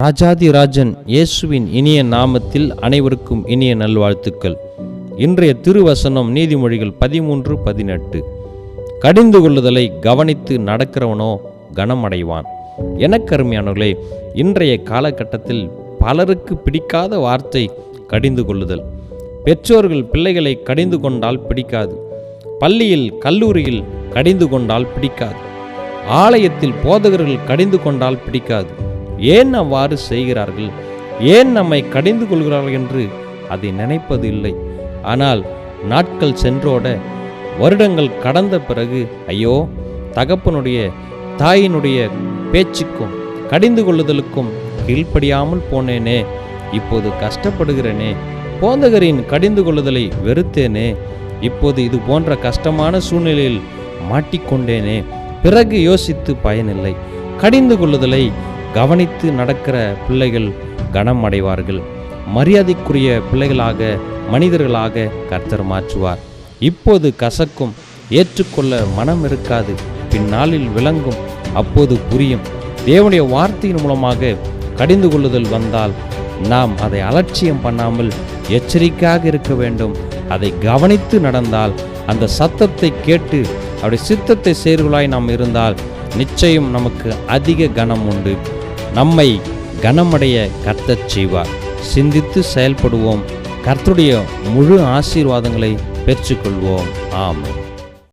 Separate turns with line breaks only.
ராஜாதிராஜன் இயேசுவின் இனிய நாமத்தில் அனைவருக்கும் இனிய நல்வாழ்த்துக்கள். இன்றைய திருவசனம் நீதிமொழிகள் 13:18. கடிந்து கொள்ளுதலை கவனித்து நடக்கிறவனோ கனமடைவான். எனக்கருமையானவர்களே, இன்றைய காலகட்டத்தில் பலருக்கு பிடிக்காத வார்த்தை கடிந்து கொள்ளுதல். பெற்றோர்கள் பிள்ளைகளை கடிந்து கொண்டால் பிடிக்காது. பள்ளியில் கல்லூரியில் கடிந்து கொண்டால் பிடிக்காது. ஆலயத்தில் போதகர்கள் கடிந்து கொண்டால் பிடிக்காது. ஏன் அவ்வாறு செய்கிறார்கள், ஏன் நம்மை கடிந்து கொள்கிறார்கள் என்று அதை நினைப்பது இல்லை. ஆனால் நாட்கள் சென்றோட, வருடங்கள் கடந்த பிறகு, ஐயோ, தகப்பனுடைய தாயினுடைய பேச்சுக்கும் கடிந்து கொள்ளுதலுக்கும் கீழ்ப்படியாமல் போனேனே, இப்போது கஷ்டப்படுகிறேனே, போதகரின் கடிந்து கொள்ளுதலை வெறுத்தேனே, இப்போது இது போன்ற கஷ்டமான சூழ்நிலையில் மாட்டிக்கொண்டேனே. பிறகு யோசித்து பயனில்லை. கடிந்து கொள்ளுதலை கவனித்து நடக்கிற பிள்ளைகள் கனம் அடைவார்கள். மரியாதைக்குரிய பிள்ளைகளாக, மனிதர்களாக கர்த்தர் மாற்றுவார். இப்போது கசக்கும், ஏற்றுக்கொள்ள மனம் இருக்காது, பின்னாளில் விளங்கும், அப்போது புரியும். தேவனுடைய வார்த்தையின் மூலமாக கடிந்து கொள்ளுதல் வந்தால் நாம் அதை அலட்சியம் பண்ணாமல் எச்சரிக்கையாக இருக்க வேண்டும். அதை கவனித்து நடந்தால், அந்த சத்தத்தை கேட்டு அவருடைய சித்தத்தை செயல்களாய் நாம் இருந்தால் நிச்சயம் நமக்கு அதிக கனம் உண்டு. நம்மை கனமடைய கர்த்தர் செய்வார். சிந்தித்து செயல்படுவோம். கர்த்தருடைய முழு ஆசீர்வாதங்களை பெற்றுக்கொள்வோம். ஆமென்.